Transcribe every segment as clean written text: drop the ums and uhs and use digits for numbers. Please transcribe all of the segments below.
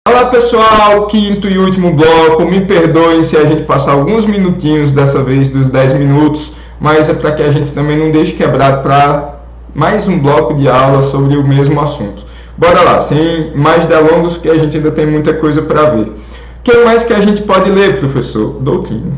Olá pessoal, quinto e último bloco. Me perdoem se a gente passar alguns minutinhos dessa vez dos 10 minutos, mas é para que a gente também não deixe quebrado para mais um bloco de aula sobre o mesmo assunto. Bora lá, sem mais delongas, que a gente ainda tem muita coisa para ver. O que mais que a gente pode ler, professor? Doutrina.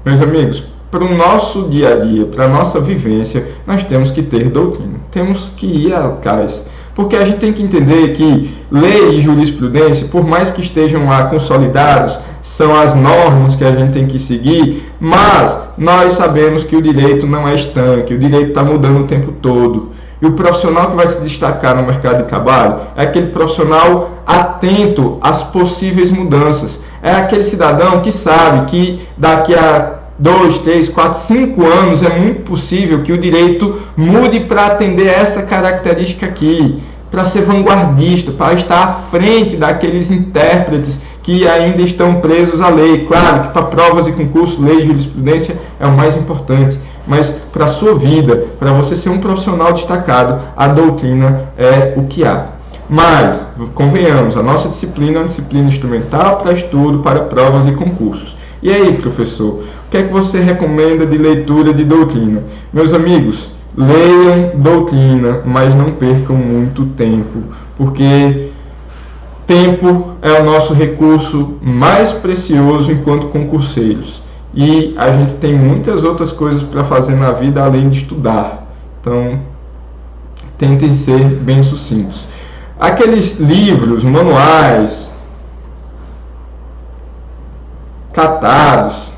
Meus amigos, para o nosso dia a dia, para a nossa vivência, nós temos que ter doutrina. Temos que ir atrás. Porque a gente tem que entender que lei e jurisprudência, por mais que estejam lá consolidados, são as normas que a gente tem que seguir, mas nós sabemos que o direito não é estanque, o direito está mudando o tempo todo. E o profissional que vai se destacar no mercado de trabalho é aquele profissional atento às possíveis mudanças. É aquele cidadão que sabe que daqui a 2, 3, 4, 5 anos é muito possível que o direito mude para atender essa característica aqui, para ser vanguardista, para estar à frente daqueles intérpretes que ainda estão presos à lei. Claro que para provas e concursos, lei e jurisprudência é o mais importante, mas para a sua vida, para você ser um profissional destacado, a doutrina é o que há. Mas, convenhamos, a nossa disciplina é uma disciplina instrumental para estudo, para provas e concursos. E aí, professor, o que é que você recomenda de leitura de doutrina? Meus amigos, leiam doutrina, mas não percam muito tempo, porque tempo é o nosso recurso mais precioso enquanto concurseiros. E a gente tem muitas outras coisas para fazer na vida além de estudar. Então, tentem ser bem sucintos. Aqueles livros, manuais, tratados,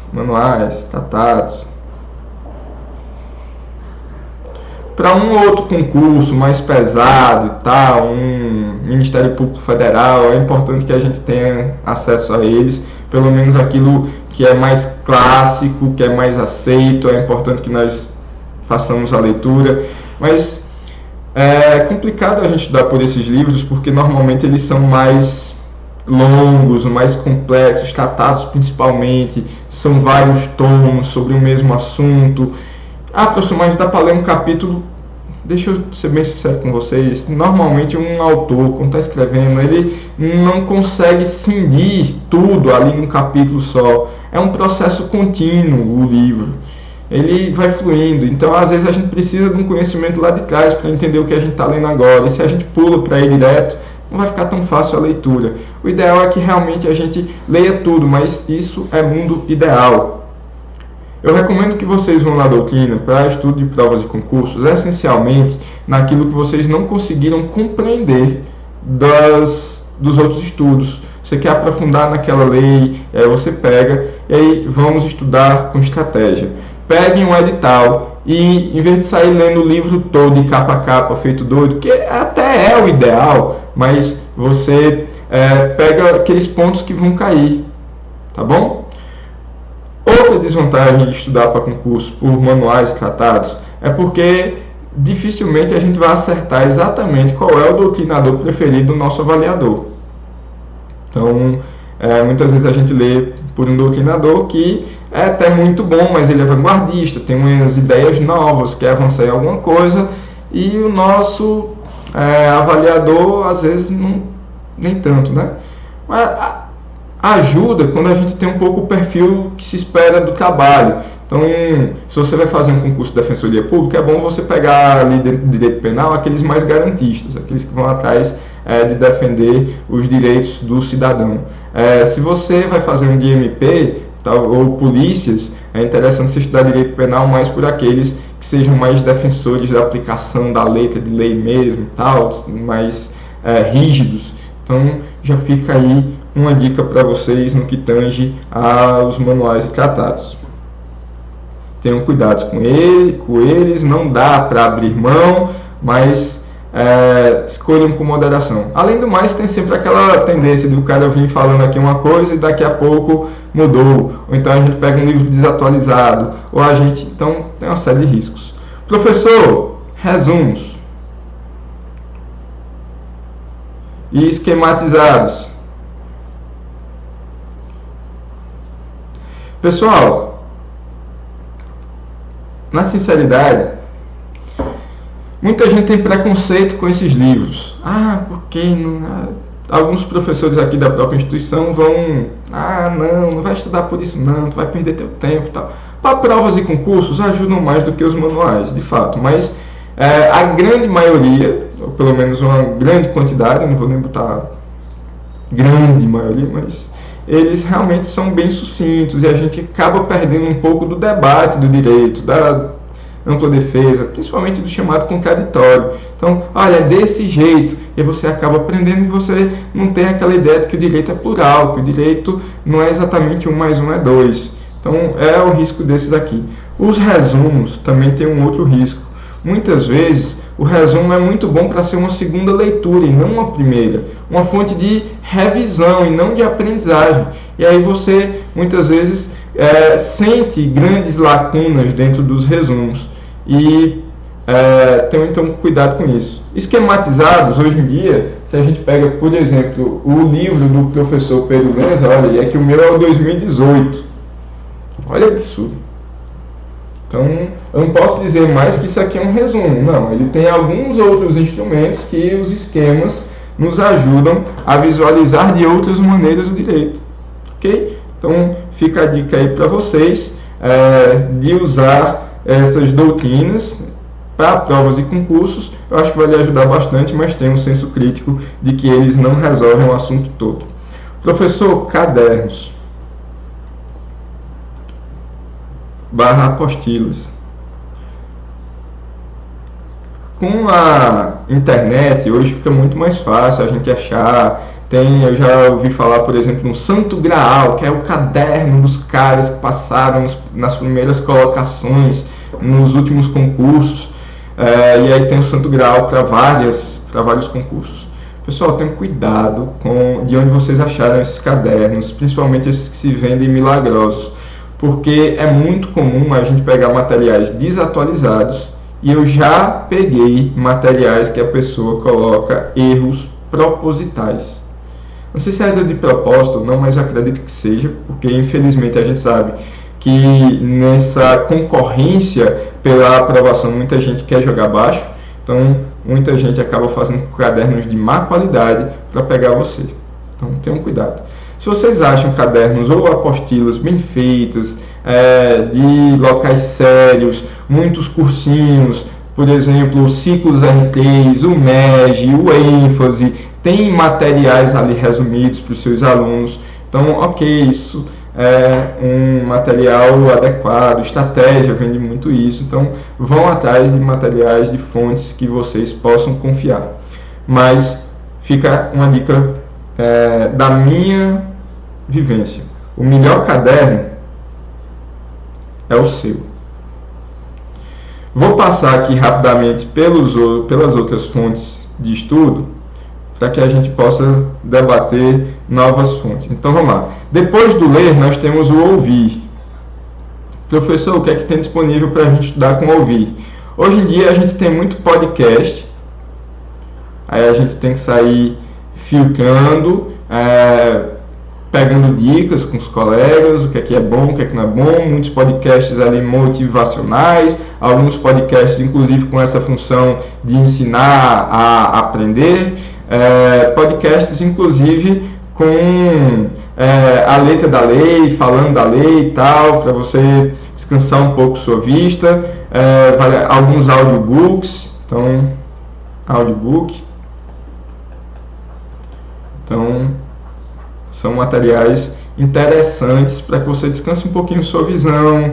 para um ou outro concurso mais pesado e tal, um Ministério Público Federal, é importante que a gente tenha acesso a eles, pelo menos aquilo que é mais clássico, que é mais aceito, é importante que nós façamos a leitura, mas é complicado a gente estudar por esses livros, porque normalmente eles são mais longos, mais complexos, tratados principalmente, são vários tomos sobre o mesmo assunto. Ah, professor, mas dá para ler um capítulo? Deixa eu ser bem sincero com vocês, normalmente um autor, quando está escrevendo, ele não consegue cindir tudo ali num capítulo só. É um processo contínuo o livro. Ele vai fluindo, então às vezes a gente precisa de um conhecimento lá de trás para entender o que a gente está lendo agora, e se a gente pula para ir direto, não vai ficar tão fácil a leitura. O ideal é que realmente a gente leia tudo, mas isso é mundo ideal. Eu recomendo que vocês vão na doutrina para estudo de provas e concursos, essencialmente naquilo que vocês não conseguiram compreender dos outros estudos. Você quer aprofundar naquela lei, você pega e aí vamos estudar com estratégia. Peguem um edital e, em vez de sair lendo o livro todo de capa a capa, feito doido, que até é o ideal, mas você pega aqueles pontos que vão cair, tá bom? Outra desvantagem de estudar para concurso por manuais e tratados é porque dificilmente a gente vai acertar exatamente qual é o doutrinador preferido do nosso avaliador. Então, muitas vezes a gente lê por um doutrinador que é até muito bom, mas ele é vanguardista, tem umas ideias novas, quer avançar em alguma coisa, e o nosso avaliador, às vezes, nem tanto, né? Mas ajuda quando a gente tem um pouco o perfil que se espera do trabalho. Então, se você vai fazer um concurso de defensoria pública, é bom você pegar ali dentro do direito penal aqueles mais garantistas, aqueles que vão atrás de defender os direitos do cidadão. Se você vai fazer um de MP ou polícias, é interessante você estudar direito penal mais por aqueles que sejam mais defensores da aplicação da letra de lei mesmo, tal, mais rígidos. Então, já fica aí uma dica para vocês no que tange aos manuais e tratados. Tenham cuidado com eles, não dá para abrir mão, mas escolham com moderação. Além do mais, tem sempre aquela tendência do cara vir falando aqui uma coisa e daqui a pouco mudou, ou então a gente pega um livro desatualizado, ou a gente, então tem uma série de riscos. Professor, resumos e esquematizados. Pessoal, na sinceridade, Muita gente tem preconceito com esses livros. Porque não... Alguns professores aqui da própria instituição vão... não vai estudar por isso não, tu vai perder teu tempo e tal. Para provas e concursos ajudam mais do que os manuais, de fato. Mas a grande maioria, ou pelo menos uma grande quantidade, não vou nem botar grande maioria, mas eles realmente são bem sucintos e a gente acaba perdendo um pouco do debate do direito, da ampla defesa, principalmente do chamado contraditório. Então, olha, é desse jeito, e você acaba aprendendo e você não tem aquela ideia de que o direito é plural, que o direito não é exatamente 1 mais 1 é 2. Então, é o risco desses aqui. Os resumos também tem um outro risco. Muitas vezes, o resumo é muito bom para ser uma segunda leitura e não uma primeira. Uma fonte de revisão e não de aprendizagem. E aí você, muitas vezes, sente grandes lacunas dentro dos resumos. E tenham então cuidado com isso. Esquematizados, hoje em dia, se a gente pega, por exemplo, o livro do professor Pedro Lenza, olha, e é que o meu é o 2018. Olha que absurdo. Então, eu não posso dizer mais que isso aqui é um resumo. Não, ele tem alguns outros instrumentos que os esquemas nos ajudam a visualizar de outras maneiras o direito. Ok? Então, fica a dica aí para vocês de usar essas doutrinas para provas e concursos. Eu acho que vai lhe ajudar bastante, mas tenha um senso crítico de que eles não resolvem o assunto todo. Professor, cadernos / apostilas. Com a internet, hoje fica muito mais fácil a gente achar. Eu já ouvi falar, por exemplo, no Santo Graal, que é o caderno dos caras que passaram nas primeiras colocações, nos últimos concursos. E aí tem o Santo Graal para vários concursos. Pessoal, tenham cuidado de onde vocês acharam esses cadernos, principalmente esses que se vendem milagrosos. Porque é muito comum a gente pegar materiais desatualizados e eu já peguei materiais que a pessoa coloca erros propositais. Não sei se é de propósito ou não, mas eu acredito que seja, porque infelizmente a gente sabe que nessa concorrência pela aprovação muita gente quer jogar baixo, então muita gente acaba fazendo cadernos de má qualidade para pegar você. Então tenham cuidado. Se vocês acham cadernos ou apostilas bem feitas, de locais sérios, muitos cursinhos, por exemplo, o Ciclos RTs, o MEG, o ênfase, tem materiais ali resumidos para os seus alunos. Então, ok, isso é um material adequado, estratégia vende muito isso. Então, vão atrás de materiais, de fontes que vocês possam confiar. Mas fica uma dica da minha vivência. O melhor caderno é o seu. Vou passar aqui rapidamente pelas outras fontes de estudo, para que a gente possa debater novas fontes. Então vamos lá. Depois do ler, nós temos o ouvir. Professor, o que é que tem disponível para a gente estudar com ouvir? Hoje em dia a gente tem muito podcast, aí a gente tem que sair filtrando, pegando dicas com os colegas, o que é bom, o que não é bom, muitos podcasts ali motivacionais, alguns podcasts inclusive com essa função de ensinar a aprender, podcasts inclusive com a letra da lei, falando da lei e tal, para você descansar um pouco sua vista, alguns audiobooks, então, audiobook, então, são materiais interessantes para que você descanse um pouquinho sua visão.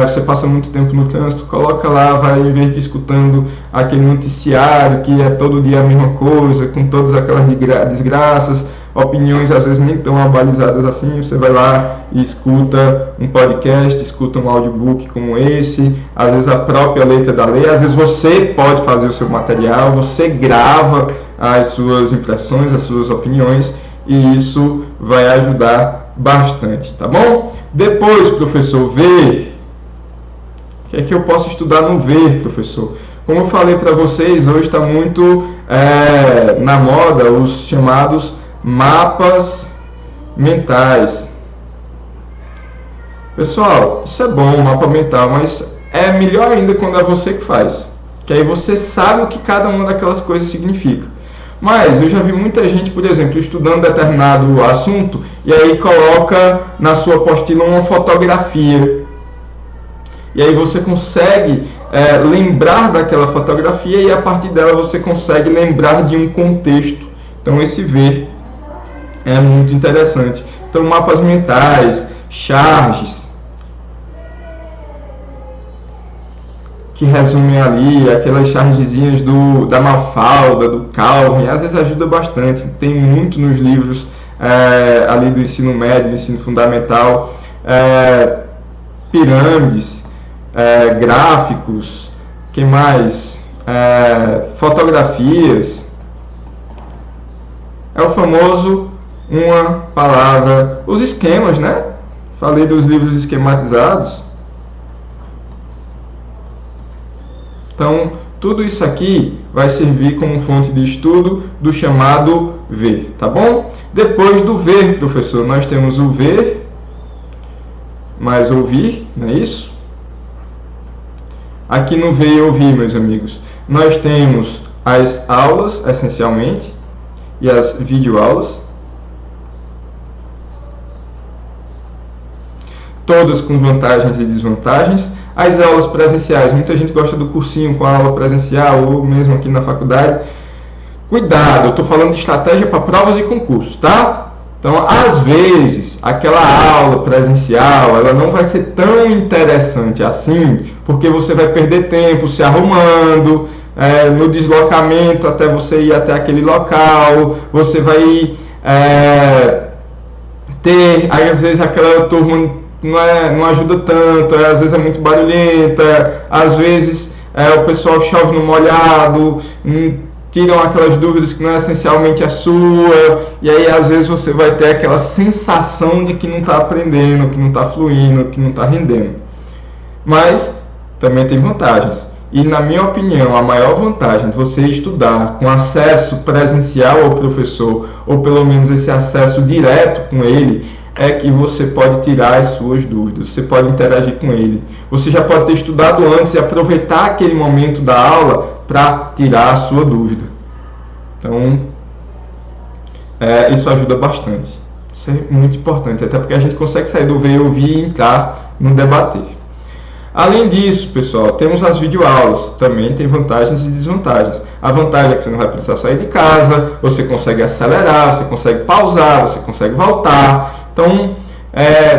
Você passa muito tempo no trânsito, coloca lá, vai em vez de escutando aquele noticiário que é todo dia a mesma coisa, com todas aquelas desgraças, opiniões às vezes nem tão abalizadas assim, você vai lá e escuta um podcast, escuta um audiobook como esse, às vezes a própria letra da lei, às vezes você pode fazer o seu material, você grava as suas impressões, as suas opiniões, e isso vai ajudar bastante, tá bom? Depois, professor, ver. O que é que eu posso estudar no ver, professor? Como eu falei para vocês, hoje está muito na moda os chamados mapas mentais. Pessoal, isso é bom, mapa mental, mas é melhor ainda quando é você que faz. que aí você sabe o que cada uma daquelas coisas significa. Mas eu já vi muita gente, por exemplo, estudando determinado assunto e aí coloca na sua apostila uma fotografia. E aí você consegue lembrar daquela fotografia e a partir dela você consegue lembrar de um contexto. Então esse ver é muito interessante. Então mapas mentais, charges, que resumem ali aquelas chargezinhas da Mafalda, do Calvin, às vezes ajuda bastante. Tem muito nos livros ali do ensino médio, do ensino fundamental, pirâmides, gráficos, que mais? Fotografias. É o famoso uma palavra, os esquemas, né? Falei dos livros esquematizados. Então, tudo isso aqui vai servir como fonte de estudo do chamado ver, tá bom? Depois do ver, professor, nós temos o ver mais ouvir, não é isso? Aqui no ver e ouvir, meus amigos, nós temos as aulas, essencialmente, e as videoaulas. Todas com vantagens e desvantagens. As aulas presenciais, muita gente gosta do cursinho com a aula presencial ou mesmo aqui na faculdade. Cuidado, eu estou falando de estratégia para provas e concursos, tá? Então, às vezes, aquela aula presencial, ela não vai ser tão interessante assim, porque você vai perder tempo se arrumando, no deslocamento até você ir até aquele local, você vai ter, aí, às vezes, aquela turma não ajuda tanto, às vezes é muito barulhenta, às vezes o pessoal chove no molhado, tiram aquelas dúvidas que não é essencialmente a sua, e aí às vezes você vai ter aquela sensação de que não está aprendendo, que não está fluindo, que não está rendendo. Mas também tem vantagens. E na minha opinião, a maior vantagem de você estudar com acesso presencial ao professor, ou pelo menos esse acesso direto com ele, é que você pode tirar as suas dúvidas, você pode interagir com ele. Você já pode ter estudado antes e aproveitar aquele momento da aula para tirar a sua dúvida. Então, isso ajuda bastante. Isso é muito importante, até porque a gente consegue sair do ver e ouvir e entrar no debater. Além disso, pessoal, temos as videoaulas. Também tem vantagens e desvantagens. A vantagem é que você não vai precisar sair de casa, você consegue acelerar, você consegue pausar, você consegue voltar. Então,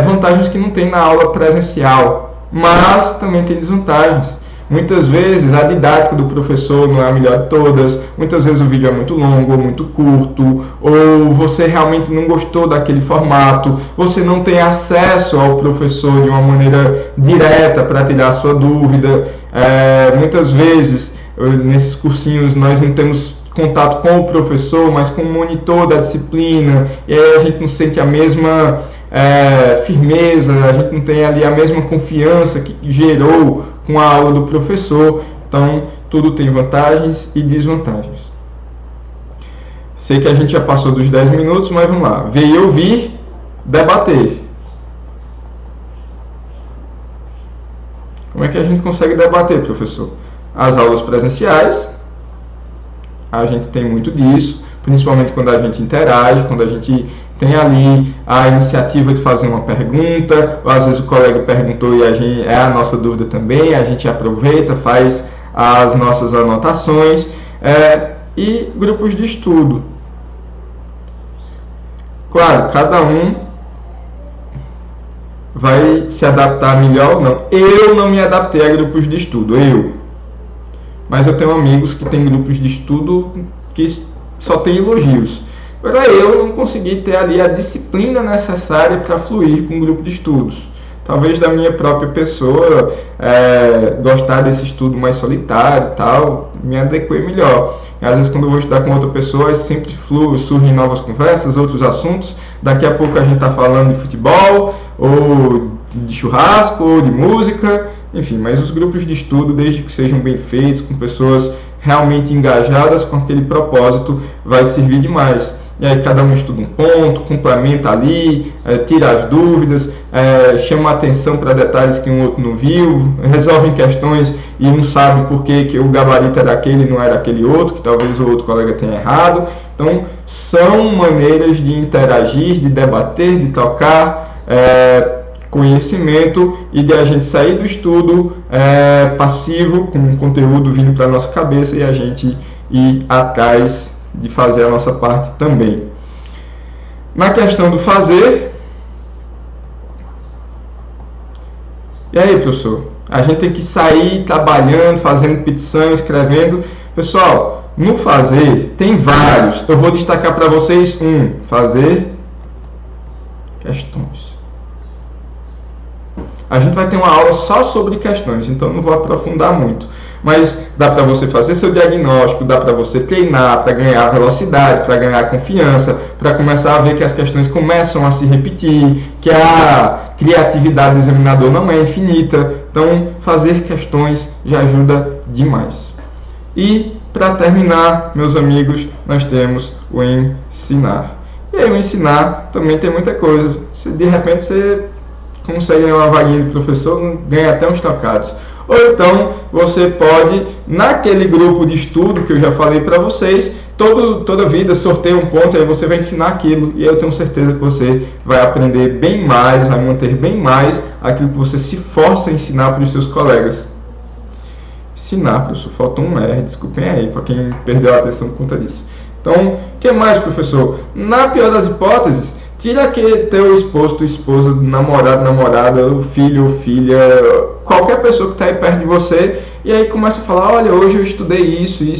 vantagens que não tem na aula presencial, mas também tem desvantagens. Muitas vezes a didática do professor não é a melhor de todas, muitas vezes o vídeo é muito longo ou muito curto, ou você realmente não gostou daquele formato, você não tem acesso ao professor de uma maneira direta para tirar a sua dúvida. Muitas vezes, nesses cursinhos, nós não temos contato com o professor, mas com o monitor da disciplina, e aí a gente não sente a mesma firmeza, a gente não tem ali a mesma confiança que gerou com a aula do professor. Então, tudo tem vantagens e desvantagens. Sei que a gente já passou dos 10 minutos, mas vamos lá. Ver e ouvir, debater. Como é que a gente consegue debater, professor? As aulas presenciais, a gente tem muito disso, principalmente quando a gente interage, quando a gente tem ali a iniciativa de fazer uma pergunta, ou às vezes o colega perguntou e é a nossa dúvida também, a gente aproveita, faz as nossas anotações, e grupos de estudo. Claro, cada um vai se adaptar melhor ou não. Eu não me adaptei a grupos de estudo, mas eu tenho amigos que têm grupos de estudo que só tem elogios. Agora eu não consegui ter ali a disciplina necessária para fluir com um grupo de estudos. Talvez da minha própria pessoa, gostar desse estudo mais solitário e tal, me adequei melhor. E, às vezes quando eu vou estudar com outra pessoa, sempre surgem novas conversas, outros assuntos. Daqui a pouco a gente está falando de futebol, ou de churrasco, ou de música, enfim. Mas os grupos de estudo, desde que sejam bem feitos, com pessoas realmente engajadas com aquele propósito, vai servir demais. E aí cada um estuda um ponto, complementa ali, tira as dúvidas, chama atenção para detalhes que um outro não viu, resolvem questões e não sabe por que o gabarito era aquele e não era aquele outro, que talvez o outro colega tenha errado. Então, são maneiras de interagir, de debater, de trocar conhecimento e de a gente sair do estudo passivo, com o conteúdo vindo para a nossa cabeça e a gente ir atrás de fazer a nossa parte também. Na questão do fazer, e aí, professor? A gente tem que sair trabalhando, fazendo petição, escrevendo. Pessoal, no fazer tem vários. Eu vou destacar para vocês fazer questões. A gente vai ter uma aula só sobre questões, então não vou aprofundar muito. Mas dá para você fazer seu diagnóstico, dá para você treinar, para ganhar velocidade, para ganhar confiança, para começar a ver que as questões começam a se repetir, que a criatividade do examinador não é infinita. Então, fazer questões já ajuda demais. E, para terminar, meus amigos, nós temos o ensinar. E aí, o ensinar também tem muita coisa. Se de repente você consegue ganhar uma vaguinha de professor, ganha até uns trocados. Ou então, você pode, naquele grupo de estudo que eu já falei para vocês, toda vida sorteia um ponto e aí você vai ensinar aquilo. E eu tenho certeza que você vai aprender bem mais, vai manter bem mais aquilo que você se força a ensinar para os seus colegas. Ensinar, professor, falta um R, desculpem aí, para quem perdeu a atenção por conta disso. Então, o que mais, professor? Na pior das hipóteses, tira aquele teu esposo, tua esposa, namorado, namorada, o filho ou filha, qualquer pessoa que está aí perto de você, e aí começa a falar, olha, hoje eu estudei isso, e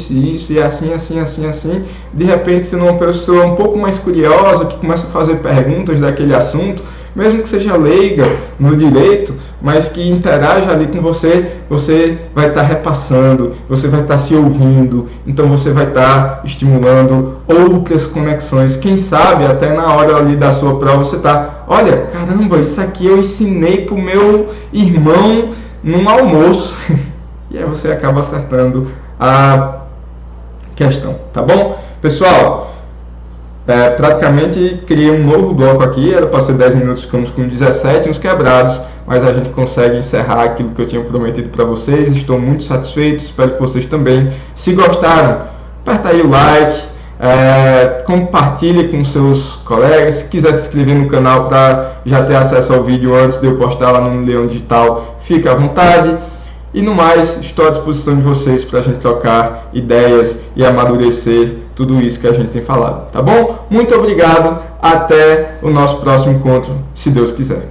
assim, assim, assim, assim. De repente, você é uma pessoa um pouco mais curiosa, que começa a fazer perguntas daquele assunto, mesmo que seja leiga no direito, mas que interaja ali com você, você vai estar repassando, você vai estar se ouvindo, então você vai estar estimulando outras conexões. Quem sabe até na hora ali da sua prova você está, olha, caramba, isso aqui eu ensinei para o meu irmão num almoço. E aí você acaba acertando a questão, tá bom? Pessoal, praticamente criei um novo bloco aqui, era para ser 10 minutos, ficamos com 17 uns quebrados, mas a gente consegue encerrar aquilo que eu tinha prometido para vocês. Estou muito satisfeito, espero que vocês também. Se gostaram, aperta aí o like, compartilhe com seus colegas. Se quiser se inscrever no canal para já ter acesso ao vídeo antes de eu postar lá no Leão Digital, fique à vontade. E no mais, estou à disposição de vocês para a gente trocar ideias e amadurecer tudo isso que a gente tem falado, tá bom? Muito obrigado, até o nosso próximo encontro, se Deus quiser.